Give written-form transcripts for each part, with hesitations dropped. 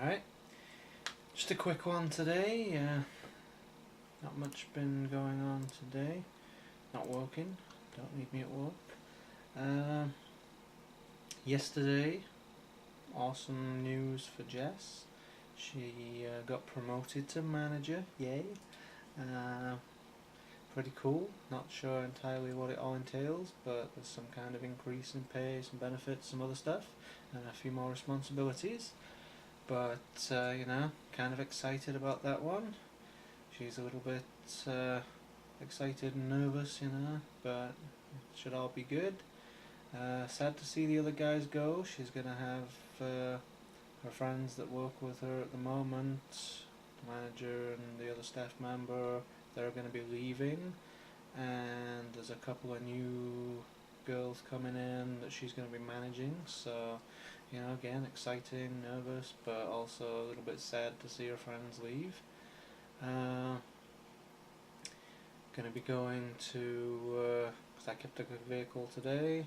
Alright, just a quick one today. Not much been going on today. Not working. Don't need me at work. Yesterday, awesome news for Jess. She got promoted to manager. Yay. Pretty cool. Not sure entirely what it all entails, but there's some kind of increase in pay, some benefits, some other stuff, and a few more responsibilities. But kind of excited about that one. She's a little bit excited and nervous, but it should all be good. Sad to see the other guys go. She's gonna have her friends that work with her at the moment, the manager and the other staff member, they're going to be leaving, and there's a couple of new girls coming in that she's going to be managing, so again, exciting, nervous, but also a little bit sad to see her friends leave. Going to be going to, because I kept a vehicle today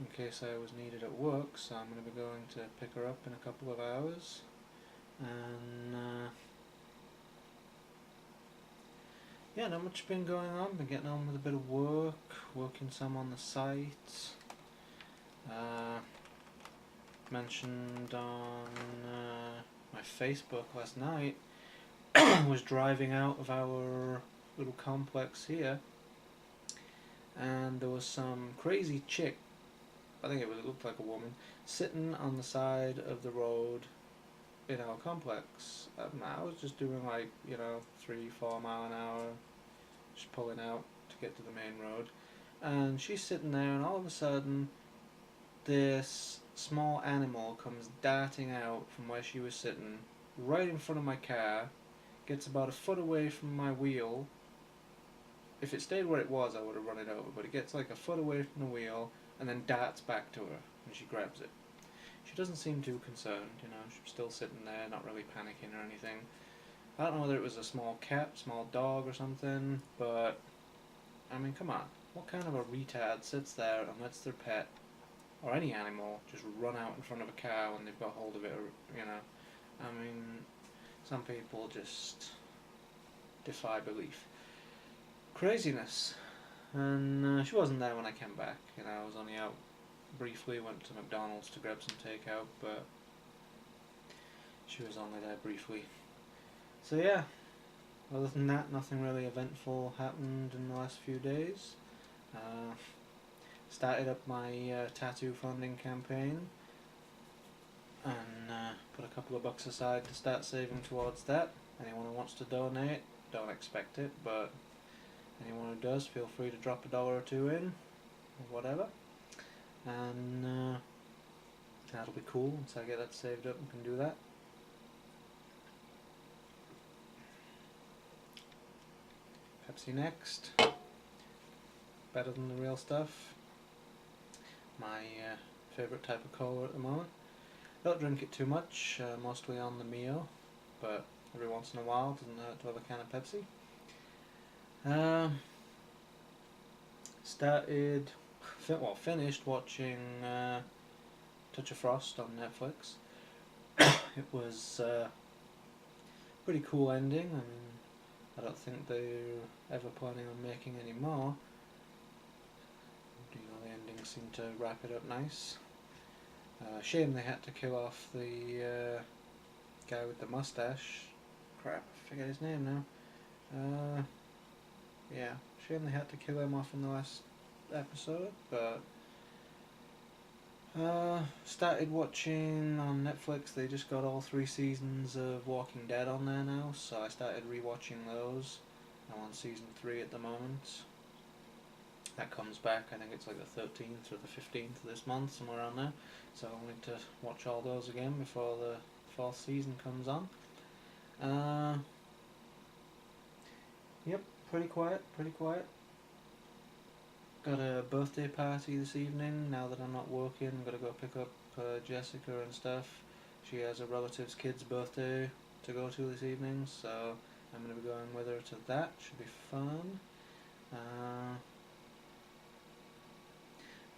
in case I was needed at work, so I'm going to be going to pick her up in a couple of hours, and yeah, not much been going on. Been getting on with a bit of work, working some on the site. Mentioned on my Facebook last night, was driving out of our little complex here, and there was some crazy chick, I think it looked like a woman, sitting on the side of the road in our complex. I was just doing 3-4 mile an hour, just pulling out to get to the main road, and she's sitting there, and all of a sudden this small animal comes darting out from where she was sitting, right in front of my car, gets about a foot away from my wheel. If it stayed where it was, I would have run it over, but it gets like a foot away from the wheel and then darts back to her, and she grabs it. She doesn't seem too concerned, she's still sitting there, not really panicking or anything. I don't know whether it was a small cat, small dog or something, but I mean, come on, what kind of a retard sits there and lets their pet, or any animal, just run out in front of a car when they've got hold of it, I mean, some people just defy belief. Craziness. And she wasn't there when I came back, I was only out briefly, went to McDonald's to grab some takeout, but she was only there briefly. So yeah, other than that, nothing really eventful happened in the last few days. Started up my tattoo funding campaign, and put a couple of bucks aside to start saving towards that. Anyone who wants to donate, don't expect it, but anyone who does, feel free to drop $1 or $2 in, or whatever, and that'll be cool. Once I get that saved up, I can do that. Pepsi next. Better than the real stuff. My favourite type of cola at the moment. Don't drink it too much, mostly on the Mio, but every once in a while doesn't hurt to have a can of Pepsi. Finished watching Touch of Frost on Netflix. It was pretty cool ending. I mean, I don't think they're ever planning on making any more. The ending seemed to wrap it up nice. Shame they had to kill off the guy with the mustache. Crap, I forget his name now. Yeah, shame they had to kill him off in the last episode, but started watching on Netflix. They just got all 3 seasons of Walking Dead on there now, so I started rewatching those. I'm on season 3 at the moment. That comes back, I think it's like the 13th or the 15th of this month, somewhere around there, so I'll need to watch all those again before the 4th season comes on. Yep, pretty quiet. Got a birthday party this evening. Now that I'm not working, I'm going to go pick up Jessica and stuff. She has a relative's kid's birthday to go to this evening, so I'm going to be going with her to that. Should be fun.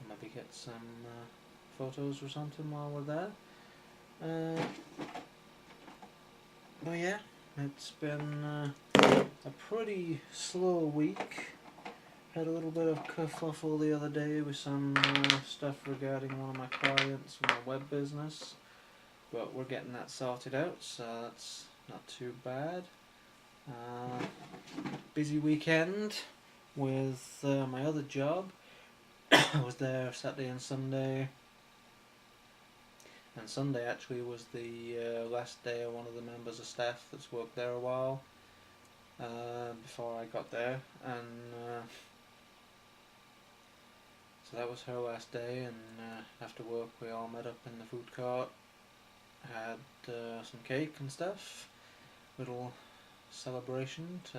Maybe get some photos or something while we're there. But yeah, it's been a pretty slow week. Had a little bit of kerfuffle the other day with some stuff regarding one of my clients from my web business, but we're getting that sorted out, so that's not too bad. Busy weekend with my other job. I was there Saturday and Sunday, and Sunday actually was the last day of one of the members of staff that's worked there a while before I got there, and so that was her last day, and after work we all met up in the food court, had some cake and stuff, little celebration to,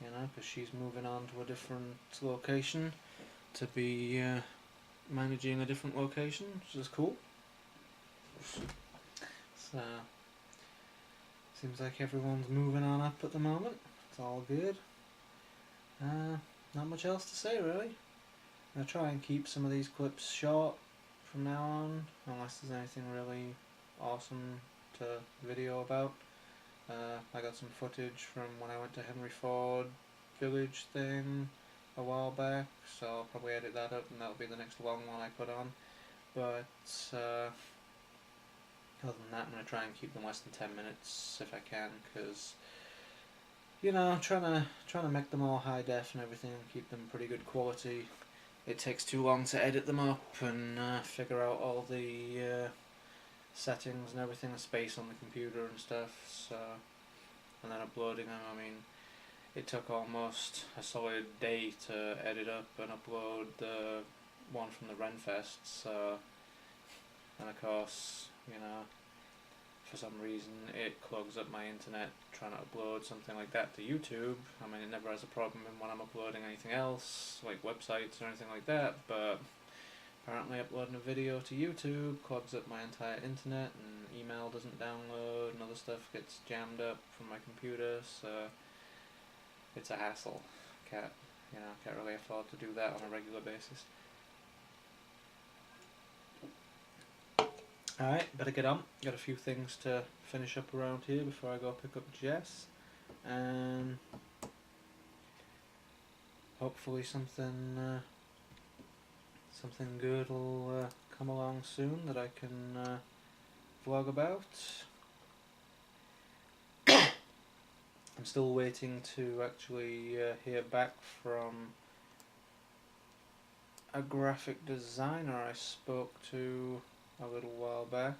because she's moving on to a different location, to be managing a different location, which is cool. So, seems like everyone's moving on up at the moment, it's all good. Not much else to say really. I'm going to try and keep some of these clips short from now on, unless there's anything really awesome to video about. I got some footage from when I went to Henry Ford Village thing a while back, so I'll probably edit that up and that'll be the next long one I put on. But other than that, I'm going to try and keep them less than 10 minutes if I can, because trying to make them all high def and everything and keep them pretty good quality, it takes too long to edit them up and figure out all the settings and everything, the space on the computer and stuff, so, and then uploading them. I mean, it took almost a solid day to edit up and upload the one from the Renfest, so, and of course, for some reason it clogs up my internet trying to upload something like that to YouTube. I mean, it never has a problem when I'm uploading anything else, like websites or anything like that, but apparently uploading a video to YouTube clogs up my entire internet, and email doesn't download, and other stuff gets jammed up from my computer, so it's a hassle. Can't really afford to do that on a regular basis. Alright, better get on. Got a few things to finish up around here before I go pick up Jess, and hopefully something good will come along soon that I can vlog about. I'm still waiting to actually hear back from a graphic designer I spoke to a little while back,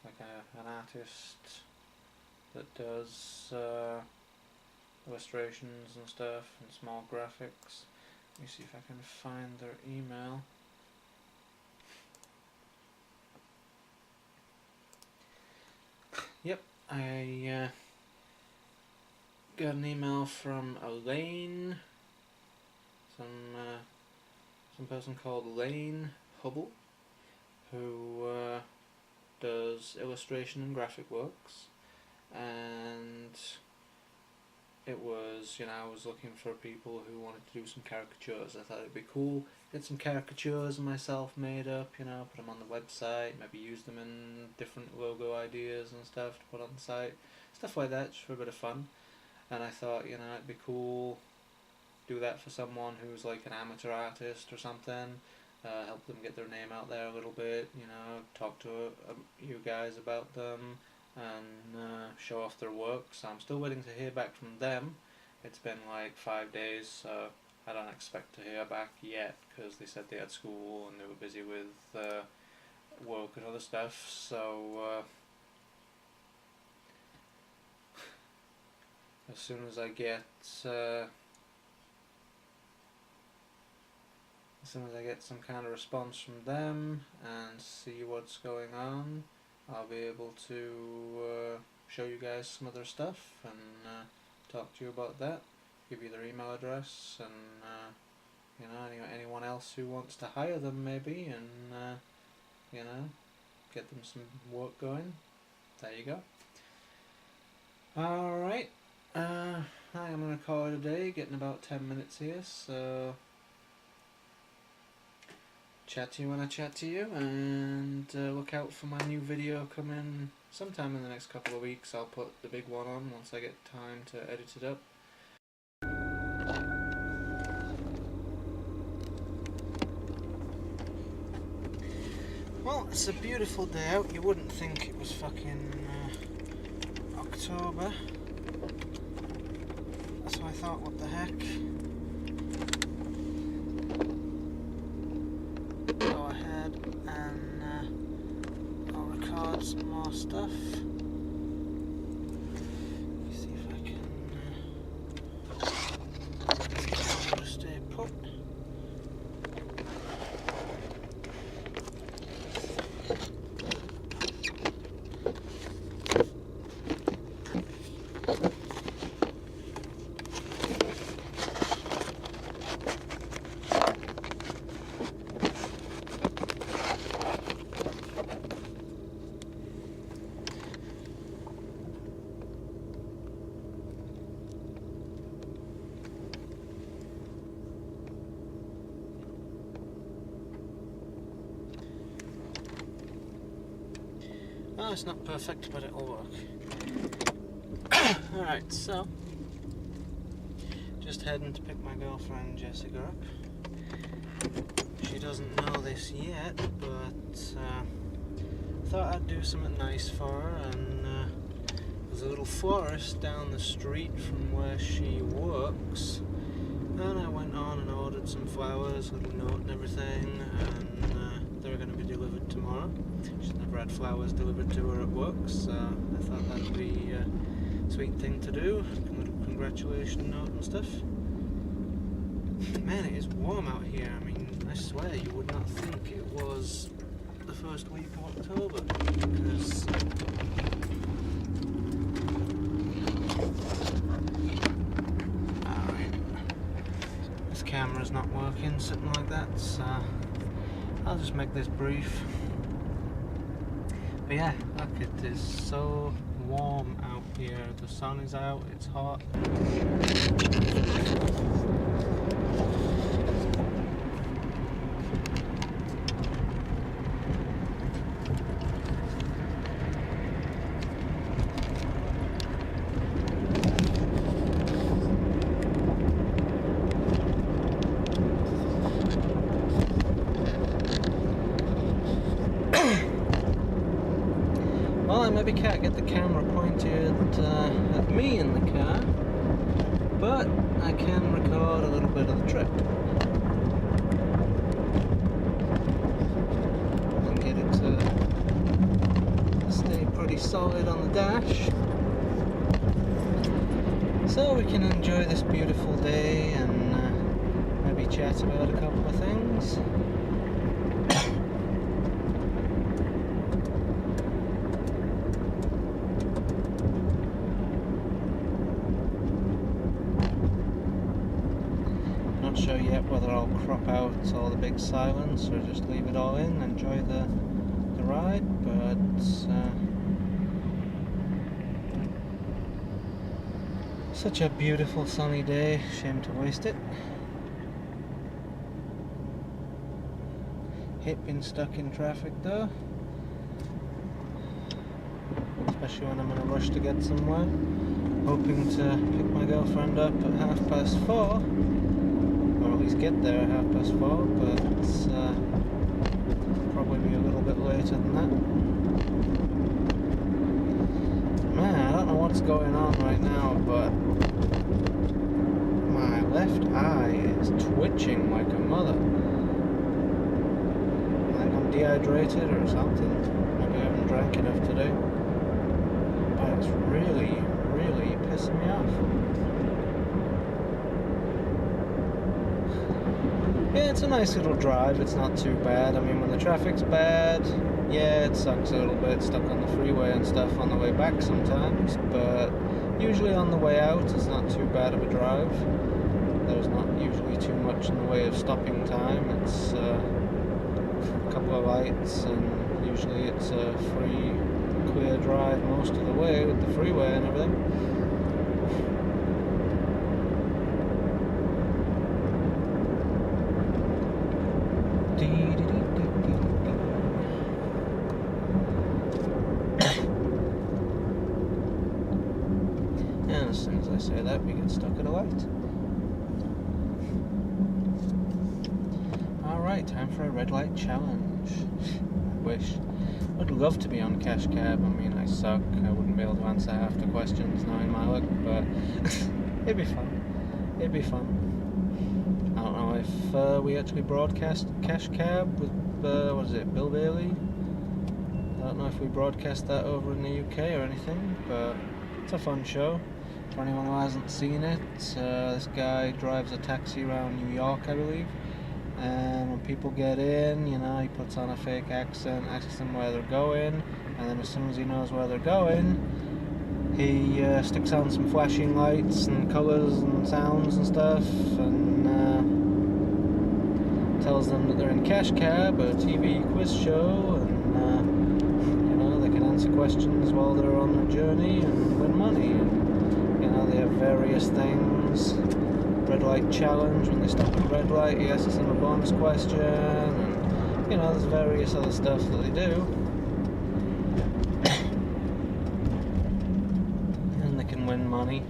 like an artist that does illustrations and stuff and small graphics. Let me see if I can find their email. Yep, I got an email from Elaine, some person called Elaine Hubble, who does illustration and graphic works, and it was, I was looking for people who wanted to do some caricatures. I thought it'd be cool, get some caricatures of myself made up, put them on the website, maybe use them in different logo ideas and stuff to put on the site, stuff like that, just for a bit of fun. And I thought, it'd be cool, do that for someone who's like an amateur artist or something, help them get their name out there a little bit, talk to you guys about them, and show off their work. So I'm still waiting to hear back from them. It's been like 5 days, so I don't expect to hear back yet, because they said they had school and they were busy with work and other stuff, so as soon as I get some kind of response from them and see what's going on, I'll be able to show you guys some of their stuff and talk to you about that, give you their email address, and anyone else who wants to hire them maybe, and get them some work going. There you go. Alright, I'm going to call it a day, getting about 10 minutes here, so chat to you when I chat to you, and look out for my new video coming sometime in the next couple of weeks. I'll put the big one on once I get time to edit it up. Well, it's a beautiful day out. You wouldn't think it was fucking October. So I thought, what the heck? Go ahead and I'll record some more stuff. See if I can just stay put. Oh, it's not perfect, but it'll work. Alright, so just heading to pick my girlfriend Jessica up. She doesn't know this yet, but thought I'd do something nice for her, and there's a little florist down the street from where she works, and I went on and ordered some flowers, a little note and everything, and they're going to be delivered tomorrow. She's never had flowers delivered to her at work, so I thought that'd be a sweet thing to do. A little congratulations note and stuff. Man, it is warm out here. I mean, I swear you would not think it was the first week of October, because alright, this camera's not working, something like that, so I'll just make this brief. But yeah, look, it is so warm out here. The sun is out, it's hot. Well, I maybe can't get the camera pointed at me in the car, but I can record a little bit of the trip and get it to stay pretty solid on the dash, so we can enjoy this beautiful day and maybe chat about a couple of things. Not sure yet whether I'll crop out all the big silence or just leave it all in, enjoy the ride, but such a beautiful sunny day, shame to waste it. Hate being stuck in traffic though, especially when I'm in a rush to get somewhere. Hoping to pick my girlfriend up at 4:30, or at least get there at 4:30, but probably be a little bit later than that. Man, I don't know what's going on right now, but my left eye is twitching like a mother. I think I'm dehydrated or something. Maybe I haven't drank enough today. But it's really pissing me off. Yeah, it's a nice little drive, it's not too bad. I mean, when the traffic's bad, yeah, it sucks a little bit, stuck on the freeway and stuff on the way back sometimes, but usually on the way out it's not too bad of a drive. There's not usually too much in the way of stopping time. It's a couple of lights, and usually it's a free, clear drive most of the way with the freeway and everything. Dee dee dee. say that, we get stuck at a light. Alright, time for a red light challenge. I wish. I'd love to be on Cash Cab. I mean, I suck. I wouldn't be able to answer half the questions knowing my luck, but it'd be fun. It'd be fun. I don't know if we actually broadcast Cash Cab with, what is it, Bill Bailey? I don't know if we broadcast that over in the UK or anything, but it's a fun show. For anyone who hasn't seen it, this guy drives a taxi around New York, I believe. And when people get in, you know, he puts on a fake accent, asks them where they're going, and then as soon as he knows where they're going, he sticks on some flashing lights and colours and sounds and stuff, and tells them that they're in Cash Cab, a TV quiz show, and you know, they can answer questions while they're on their journey and win money. And, you know, they have various things. Red light challenge, when they stop at the red light, he asks them a bonus question, and you know, there's various other stuff that they do. And they can win money.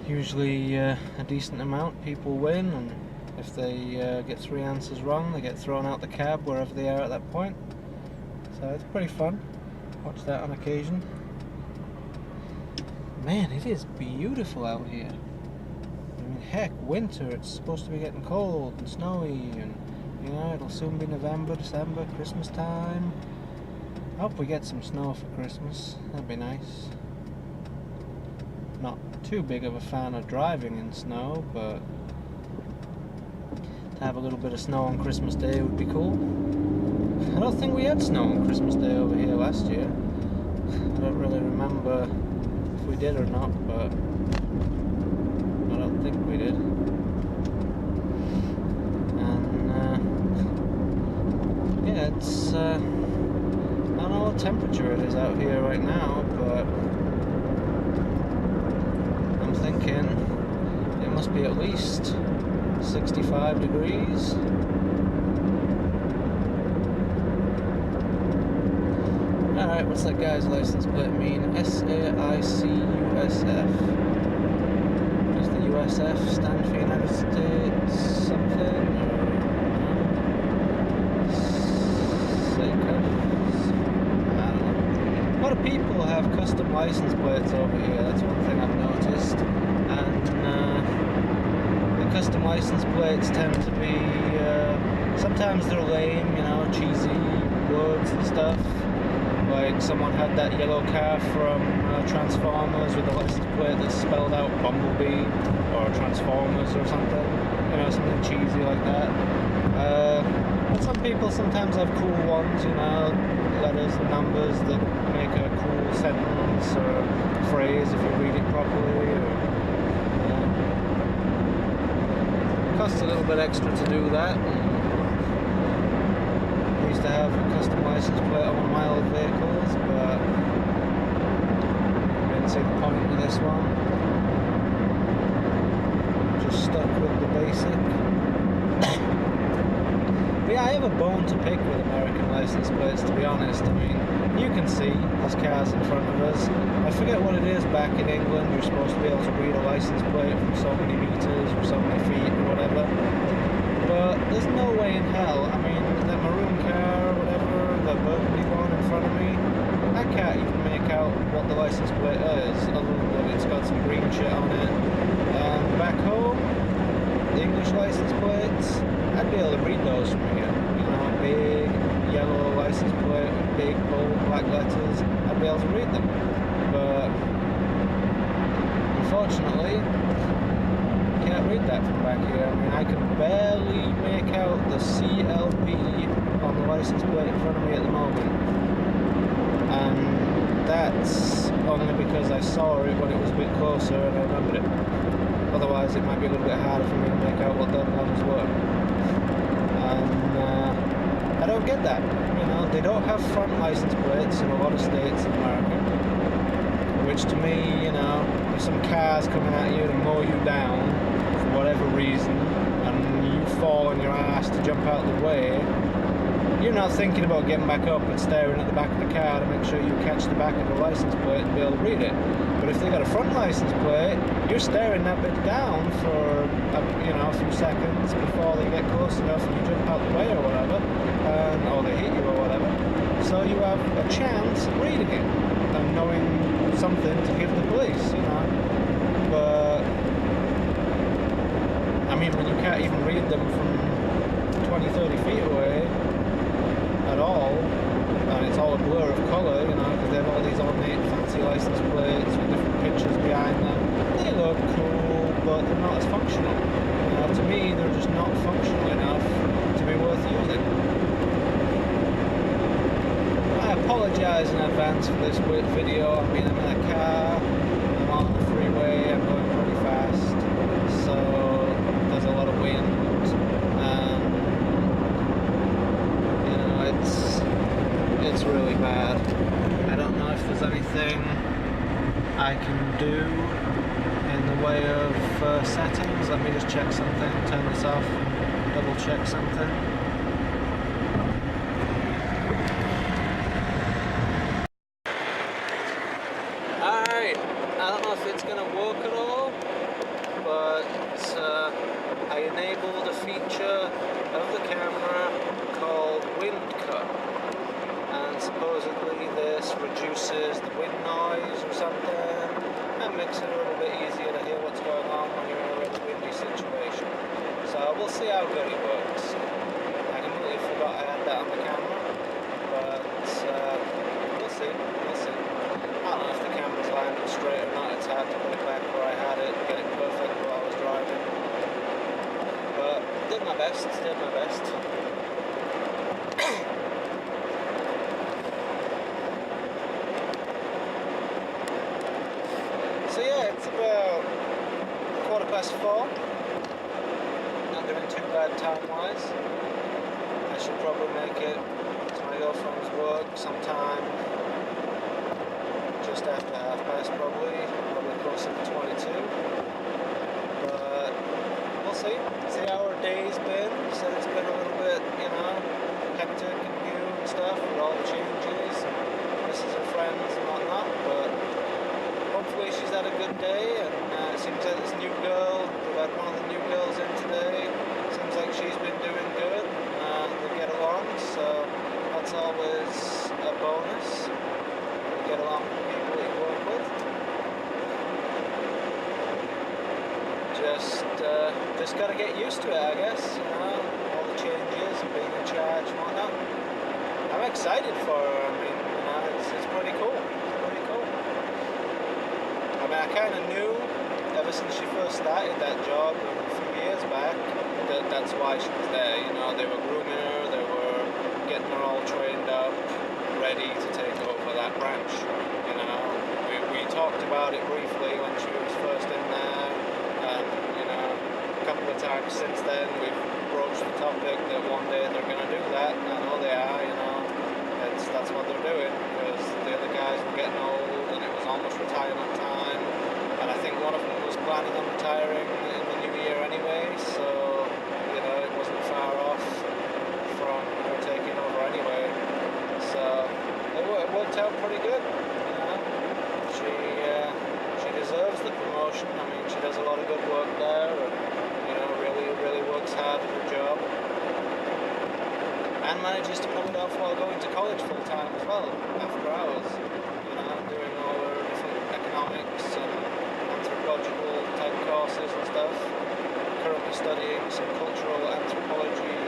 Usually a decent amount. People win, and if they get 3 answers wrong, they get thrown out the cab wherever they are at that point. So it's pretty fun. Watch that on occasion. Man, it is beautiful out here. I mean, heck, winter, it's supposed to be getting cold and snowy, and you know, it'll soon be November, December, Christmas time. I hope we get some snow for Christmas. That'd be nice. Not too big of a fan of driving in snow, but to have a little bit of snow on Christmas Day would be cool. I don't think we had snow on Christmas Day over here last year. I don't really remember if we did or not, but I don't think we did. And yeah, it's I don't know what temperature it is out here right now, but I'm thinking it must be at least 65 degrees. Alright, what's that guy's license plate mean? SAICUSF. Does the USF stand for United States something? I don't know. A lot of people have custom license plates over here, that's one thing I've noticed. And the custom license plates tend to be, sometimes they're lame, you know, cheesy words and stuff. Like someone had that yellow car from Transformers with a license plate that spelled out Bumblebee or Transformers or something. You know, something cheesy like that. But some people sometimes have cool ones, you know, letters and numbers that make a cool sentence or phrase if you read it properly. Or, it costs a little bit extra to do that. To have a custom license plate on one of my old vehicles, but I didn't see the point with this one. Just stuck with the basic. But yeah, I have a bone to pick with American license plates, to be honest. I mean, you can see there's cars in front of us. I forget what it is back in England. You're supposed to be able to read a license plate from so many meters or so many feet or whatever. But there's no way in hell. I mean, the maroon car or whatever, the burgundy one in front of me, I can't even make out what the license plate is, other than that it's got some green shit on it. And back home, the English license plates, I'd be able to read those from here. You know, big yellow license plate with big bold black letters, I'd be able to read them. But unfortunately, can't read that from back here. I mean, I can barely make out the CLB on the license plate in front of me at the moment, and that's only because I saw it when it was a bit closer and I remembered it. Otherwise it might be a little bit harder for me to make out what the letters were. And I don't get that. You know, they don't have front license plates in a lot of states in America, which to me, you know, if some car's coming at you to mow you down for whatever reason, and you fall on your ass to jump out of the way, you're not thinking about getting back up and staring at the back of the car to make sure you catch the back of the license plate and be able to read it. But if they got a front license plate, you're staring that bit down for a few seconds before they get close enough and you jump out the way or whatever, or they hit you or whatever. So you have a chance of reading it and knowing something to give the police, But I mean, when you can't even read them from 20, 30 feet away at all, and it's all a blur of colour, because they have all these ornate fancy license plates with different pictures behind them. They look cool, but they're not as functional. To me, they're just not functional enough to be worth using. I apologise in advance for this weird video. I mean, I'm in a car, I'm on the freeway, I'm going pretty fast, so there's a lot of wind, and it's really bad. I don't know if there's anything I can do in the way of settings. Let me just check something, turn this off, double check something. Alright, I don't know if it's going to work at all, but I enabled a feature of the camera called Wind Cut, and supposedly this reduces the wind noise or something and makes it a little bit easier to hear what's going on when you're in a really windy situation. So we'll see how good it works. I completely forgot I had that on the camera, but we'll see. I don't know if the camera's lined up straight or not. It's hard to put it back where I had it, get it perfect while I was driving. But did my best. So yeah, it's about 4:15. Not doing too bad time-wise. I should probably make it to my girlfriend's work sometime just after 1:30, probably closer to 22. But we'll see how our day's been. So it's been a little bit, hectic and new and stuff with all the changes and misses her friends and whatnot. But hopefully she's had a good day, and it seems like this new girl, we've had one of the new girls in today, seems like she's been doing good. They get along, so that's always a bonus. You get along with people that you work with. Just got to get used to it, I guess, all the changes and being in charge and whatnot. I'm excited for her. I mean, it's pretty cool. I mean, I kind of knew ever since she first started that job a few years back that's why she was there. They were grooming her, they were getting her all trained up, ready to take over that branch. We talked about it briefly when she was first in there, and a couple of times since then we've broached the topic that one day they're going to do that. I know they are. That's what they're doing, because the other guys were getting old and it was almost retirement time, and I think one of them was planning on retiring in the new year anyway, so it wasn't far off from her taking over anyway. So it worked out pretty good. She deserves the promotion. I mean, she does a lot of good work there, and really works hard at her job, and manages to pull it off while going to college full time as well, after hours, doing all her different economics and anthropological type courses and stuff. Currently studying some cultural anthropology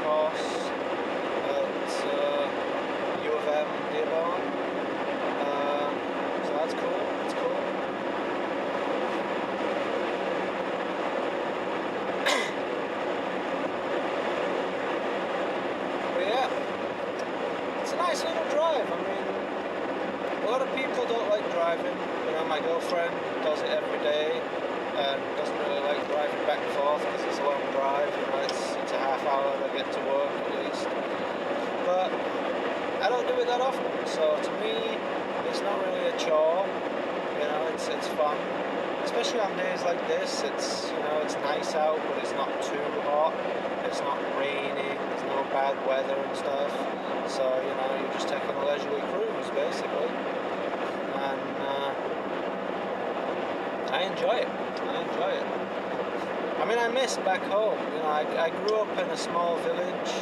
course at U of M, Dearborn. So that's cool. Nice little drive. I mean, a lot of people don't like driving. My girlfriend does it every day and doesn't really like driving back and forth because it's a long drive. It's a half hour to get to work at least. But I don't do it that often, so to me, it's not really a chore. It's fun, especially on days like this. It's nice out, but it's not too hot. it's not raining, there's no bad weather and stuff. So, you know, you're just taking a leisurely cruise, basically. And I enjoy it. I mean, I miss back home. You know, I grew up in a small village,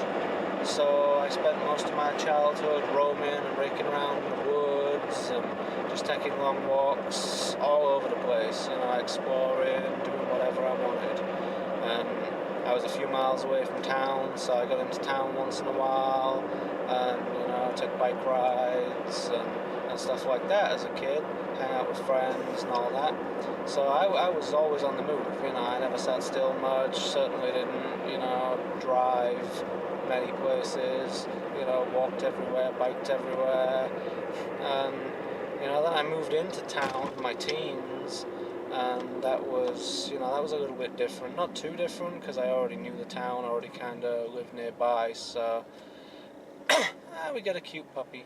so I spent most of my childhood roaming and raking around in the woods and just taking long walks all over the place, you know, exploring, doing whatever I wanted. And I was a few miles away from town, so I got into town once in a while, and, you know, took bike rides and stuff like that as a kid, hang out with friends and all that. So I was always on the move, you know, I never sat still much, certainly didn't, you know, drive many places, you know, walked everywhere, biked everywhere. And, you know, then I moved into town in my teens, and that was, you know, that was a little bit different. Not too different, because I already knew the town, already kind of lived nearby, so we got a cute puppy.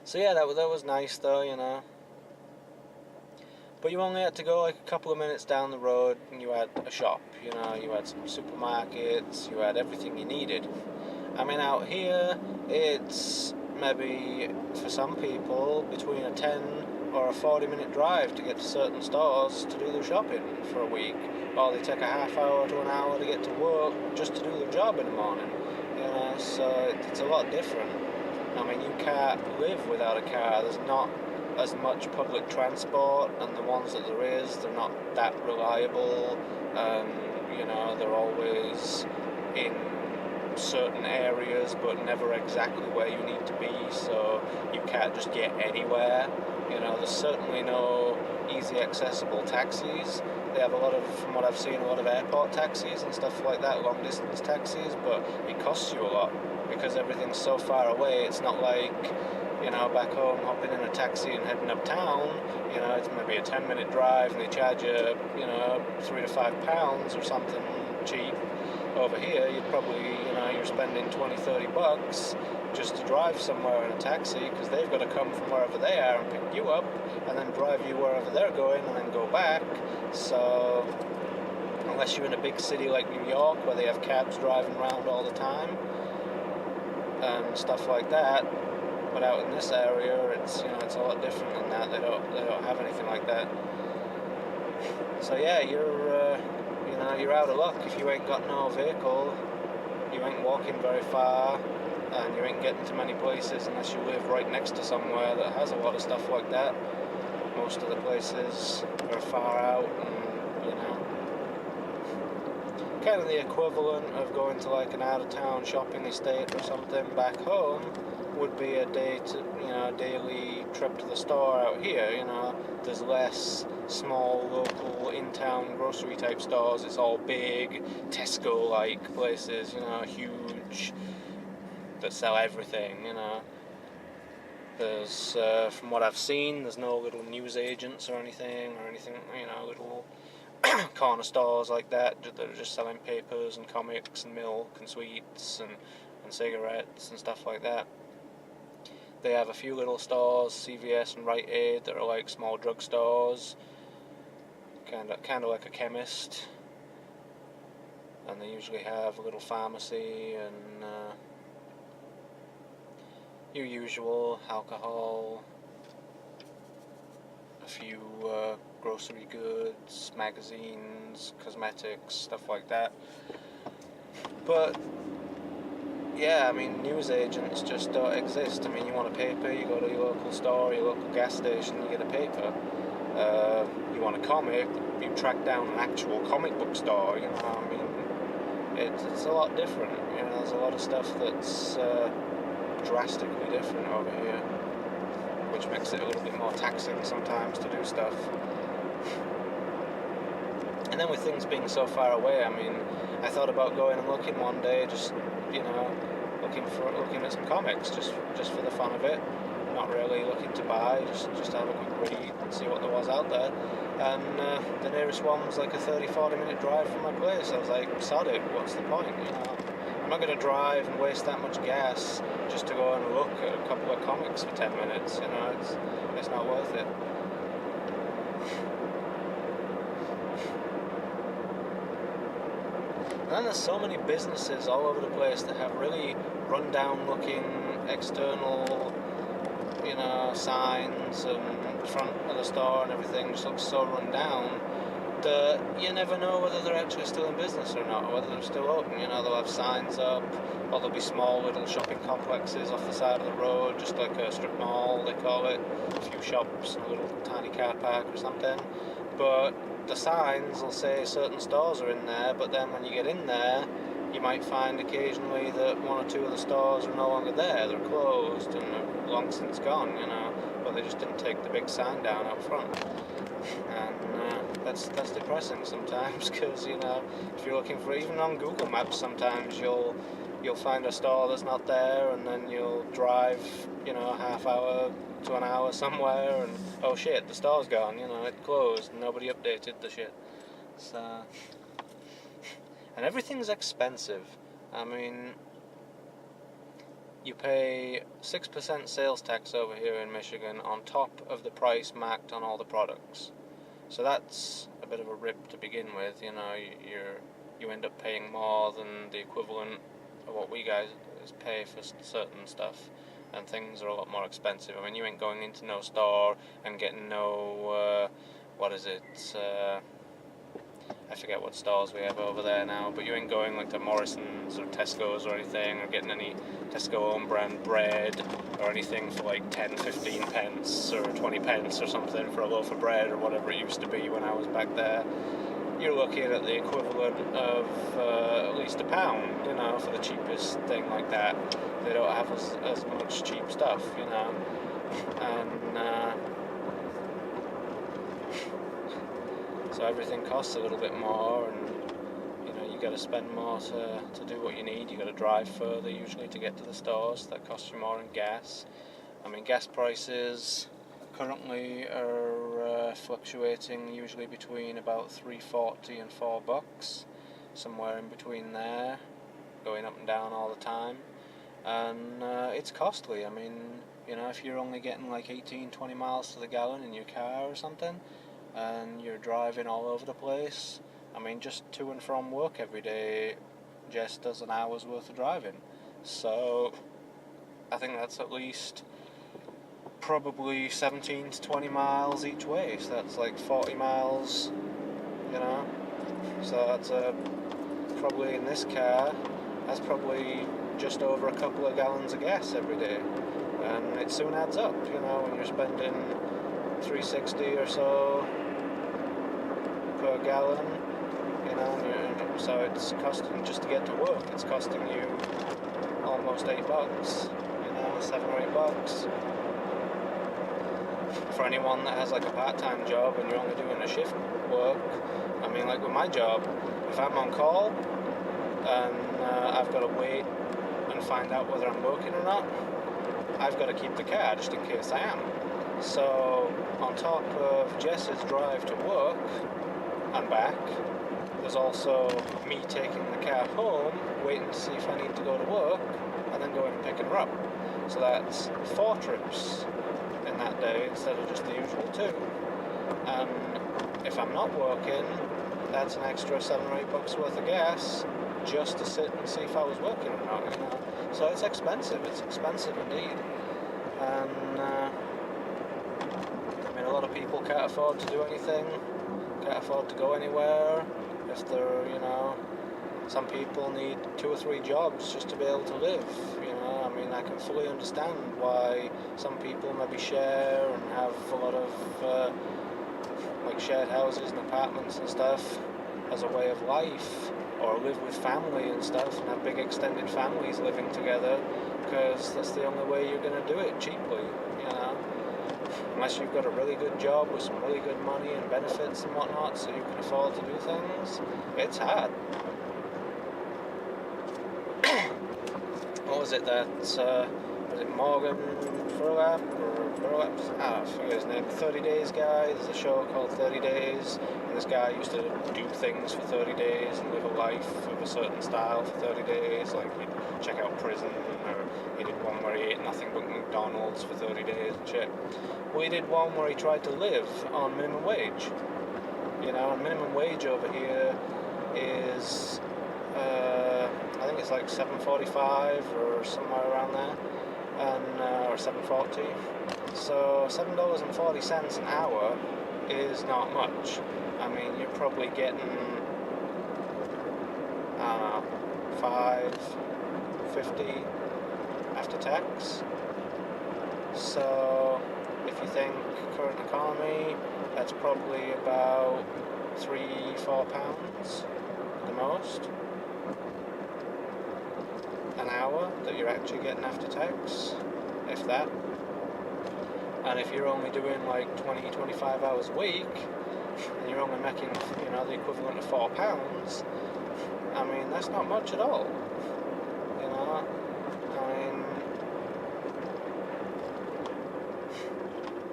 So yeah, that was nice though, you know. But you only had to go like a couple of minutes down the road and you had a shop, you know, you had some supermarkets, you had everything you needed. I mean, out here, it's maybe, for some people, between a 10 or a 40-minute drive to get to certain stores to do their shopping for a week, or they take a half hour to an hour to get to work just to do their job in the morning, you know, so it's a lot different. I mean, you can't live without a car. There's not as much public transport, and the ones that there is, they're not that reliable. You know, they're always in certain areas, but never exactly where you need to be, so you can't just get anywhere. You know, there's certainly no easy accessible taxis. They have a lot of, from what I've seen, a lot of airport taxis and stuff like that, long distance taxis, but it costs you a lot because everything's so far away. It's not like, you know, back home hopping in a taxi and heading uptown, you know, it's maybe a 10-minute drive and they charge you, you know, £3 to £5 or something cheap. Over here, you'd probably, you know, you're spending $20-30 just to drive somewhere in a taxi, because they've got to come from wherever they are and pick you up and then drive you wherever they're going and then go back. So unless you're in a big city like New York where they have cabs driving around all the time and stuff like that, but out in this area, it's, you know, it's a lot different than that. They don't have anything like that. So yeah, you know, you're out of luck if you ain't got no vehicle. You ain't walking very far, and you ain't getting to many places unless you live right next to somewhere that has a lot of stuff like that. Most of the places are far out, and, you know, kind of the equivalent of going to like an out-of-town shopping estate or something back home would be a daily trip to the store out here. You know, there's less small local in-town grocery type stores. It's all big Tesco like places, you know, huge, that sell everything, you know. There's from what I've seen, there's no little news agents or anything, you know, little corner stores like that are just selling papers and comics and milk and sweets and cigarettes and stuff like that. They have a few little stores, CVS and Rite Aid, that are like small drugstores, kind of like a chemist, and they usually have a little pharmacy and your usual alcohol, a few grocery goods, magazines, cosmetics, stuff like that. But yeah, I mean, news agents just don't exist. I mean, you want a paper, you go to your local store, your local gas station, you get a paper. You want a comic, you track down an actual comic book store, you know, I mean, it's a lot different, you know, there's a lot of stuff that's drastically different over here, which makes it a little bit more taxing sometimes to do stuff. And then with things being so far away, I mean, I thought about going and looking one day, just, you know, looking at some comics, just for the fun of it, not really looking to buy, just have a quick read and see what there was out there. And the nearest one was like a 30-40 minute drive from my place. I was like, sod it, what's the point, you know? I'm not going to drive and waste that much gas just to go and look at a couple of comics for 10 minutes, you know, it's not worth it. then there's so many businesses all over the place that have really run-down looking external, signs, and the front of the store and everything just looks so run down that you never know whether they're actually still in business or not, or whether they're still open. They'll have signs up, or there'll be small little shopping complexes off the side of the road, just like a strip mall, they call it, a few shops, a little tiny car park or something. But the signs will say certain stores are in there, but then when you get in there, you might find occasionally that one or two of the stores are no longer there. They're closed and they're long since gone, but they just didn't take the big sign down out front. And that's depressing sometimes, because if you're looking for, even on Google Maps, sometimes you'll find a store that's not there, and then you'll drive a half hour to an hour somewhere, and oh shit, the store's gone, it closed and nobody updated the shit. So, and everything's expensive. I mean, you pay 6% sales tax over here in Michigan on top of the price marked on all the products. So that's a bit of a rip to begin with. You end up paying more than the equivalent of what we guys pay for certain stuff, and things are a lot more expensive. I mean, you ain't going into no store and getting no I forget what stores we have over there now, but you ain't going like to Morrison's or Tesco's or anything, or getting any Tesco own brand bread or anything for like 10, 15 pence or 20 pence or something for a loaf of bread or whatever it used to be when I was back there. You're looking at the equivalent of at least £1, for the cheapest thing like that. They don't have as much cheap stuff, and so everything costs a little bit more, and you got to spend more to do what you need. You got to drive further usually to get to the stores. That costs you more in gas. I mean, gas prices currently are fluctuating usually between about $3.40 and $4, somewhere in between there, going up and down all the time. And it's costly. I mean, if you're only getting like 18-20 miles to the gallon in your car or something, and you're driving all over the place, I mean, just to and from work every day just does an hour's worth of driving. So I think that's at least probably 17 to 20 miles each way, so that's like 40 miles, so that's probably in this car, that's probably just over a couple of gallons of gas every day, and it soon adds up, when you're spending $3.60 or so per gallon, so it's costing, just to get to work, it's costing you almost $8, $7 or $8. For anyone that has like a part-time job and you're only doing a shift work, I mean, like with my job, if I'm on call and I've got to wait and find out whether I'm working or not, I've got to keep the car just in case I am. So on top of Jess's drive to work and back, there's also me taking the car home, waiting to see if I need to go to work, and then going and picking her up. So that's 4 trips in that day instead of just the usual 2. And if I'm not working, that's an extra $7 or $8 worth of gas just to sit and see if I was working or not. So it's expensive indeed. And I mean, a lot of people can't afford to do anything, can't afford to go anywhere. If they're, some people need 2 or 3 jobs just to be able to live, I mean, I can fully understand why some people maybe share and have a lot of like shared houses and apartments and stuff as a way of life, or live with family and stuff and have big extended families living together, because that's the only way you're going to do it cheaply, unless you've got a really good job with some really good money and benefits and whatnot so you can afford to do things. It's hard. What was it that, was it Morgan Burlap, I forget his name, 30 Days guy? There's a show called 30 Days, and this guy used to do things for 30 days and live a life of a certain style for 30 days, like he'd check out prison, or he did one where he ate nothing but McDonald's for 30 days and shit. Well, he did one where he tried to live on minimum wage. And minimum wage over here is is like $7.45 or somewhere around there, and or $7.40. So $7.40 an hour is not much. I mean, you're probably getting $5.50 after tax. So if you think current economy, that's probably about £3-4 at the most an hour that you're actually getting after tax, if that. And if you're only doing like 20-25 hours a week, and you're only making, the equivalent of £4, I mean, that's not much at all. I mean,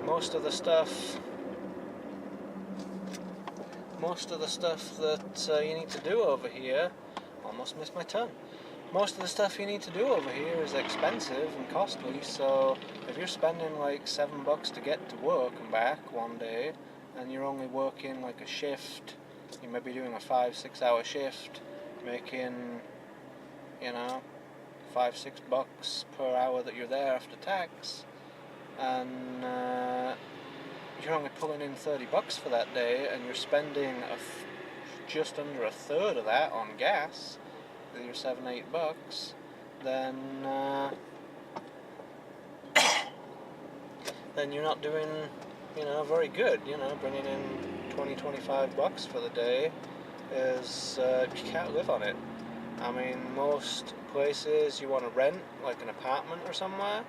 most of the stuff that you need to do over here, almost missed my turn. Most of the stuff you need to do over here is expensive and costly, so if you're spending like $7 to get to work and back one day, and you're only working like a shift, you may be doing a 5-6 hour shift, making, $5-6 per hour that you're there after tax, and you're only pulling in $30 for that day, and you're spending just under a third of that on gas, with your $7-8, then then you're not doing, very good. Bringing in $20-25 for the day is you can't live on it. I mean, most places you want to rent, like an apartment or somewhere,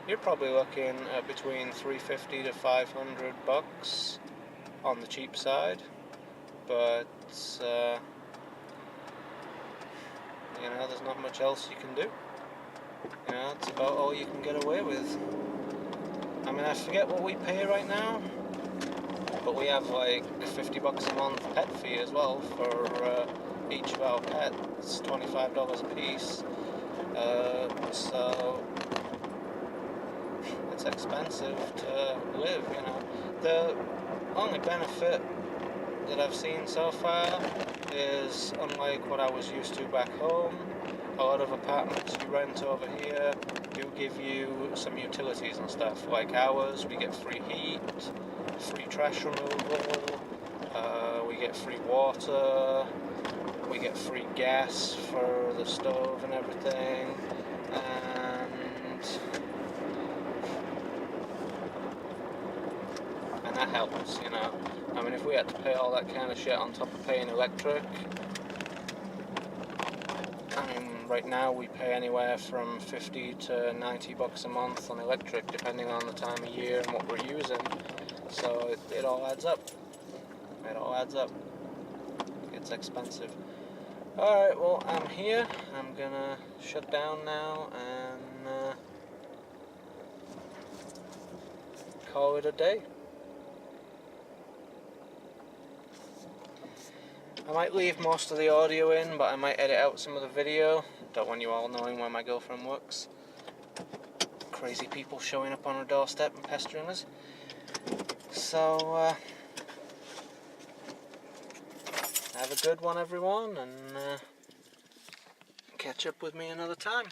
you're probably looking at between $350 to $500 on the cheap side, but there's not much else you can do. It's about all you can get away with. I mean, I forget what we pay right now, but we have like $50 a month pet fee as well for each of our pets, $25 a piece. So it's expensive to live, The only benefit that I've seen so far is, unlike what I was used to back home, a lot of apartments you rent over here do give you some utilities and stuff. Like ours, we get free heat, free trash removal, we get free water, we get free gas for the stove and everything, and that helps, I mean, if we had to pay all that kind of shit on top of paying electric, I mean, right now we pay anywhere from $50 to $90 a month on electric, depending on the time of year and what we're using. So it all adds up. It all adds up. It's expensive. Alright, well, I'm here. I'm gonna shut down now and call it a day. I might leave most of the audio in, but I might edit out some of the video. Don't want you all knowing where my girlfriend works. Crazy people showing up on her doorstep and pestering us. So, have a good one, everyone, and catch up with me another time.